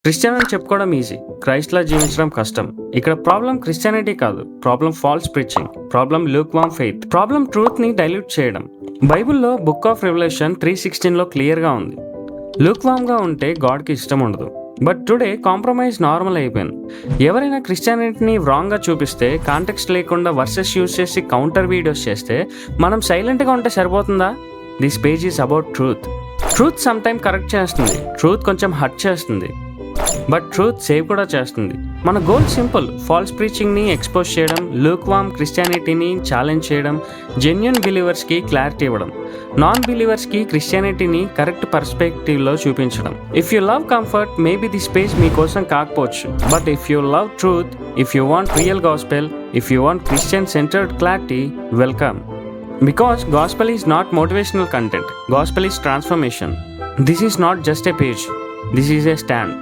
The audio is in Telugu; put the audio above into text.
క్రిస్టియన్ అని చెప్పుకోవడం ఈజీ, క్రైస్ట్లా జీవించడం కష్టం. ఇక్కడ ప్రాబ్లం క్రిస్టియానిటీ కాదు, problem false preaching, problem lukewarm faith, problem ట్రూత్ని డైల్యూట్ చేయడం. బైబిల్లో బుక్ ఆఫ్ రెవల్యూషన్ 3:16లో క్లియర్గా ఉంది, లూక్వామ్గా ఉంటే గాడ్కి ఇష్టం ఉండదు. బట్ టుడే కాంప్రమైజ్ నార్మల్ అయిపోయింది. ఎవరైనా క్రిస్టియానిటీని రాంగ్గా చూపిస్తే, కాంటెక్స్ట్ లేకుండా వర్సెస్ యూజ్ చేసి కౌంటర్ వీడియోస్ చేస్తే మనం సైలెంట్గా ఉంటే సరిపోతుందా? This page is about truth. Truth some time correct చేస్తుంది, ట్రూత్ కొంచెం హర్ట్ చేస్తుంది, బట్ ట్రూత్ సేవ్ కూడా చేస్తుంది. మన గోల్ సింపుల్, ఫాల్స్ ప్రీచింగ్ని ఎక్స్పోజ్ చేయడం, లూక్వామ్ క్రిస్టియానిటీని ఛాలెంజ్ చేయడం, జెన్యున్ బిలీవర్స్కి క్లారిటీ ఇవ్వడం, నాన్ బిలీవర్స్కి క్రిస్టియానిటీని కరెక్ట్ పర్స్పెక్టివ్లో చూపించడం. If you love comfort, maybe this page మీకోసం కాకపోవచ్చు. But if you love truth, if you want real gospel, if you want Christian centred clarity, welcome. Because gospel is not motivational content, gospel is transformation. This is not just a page, this is a stand.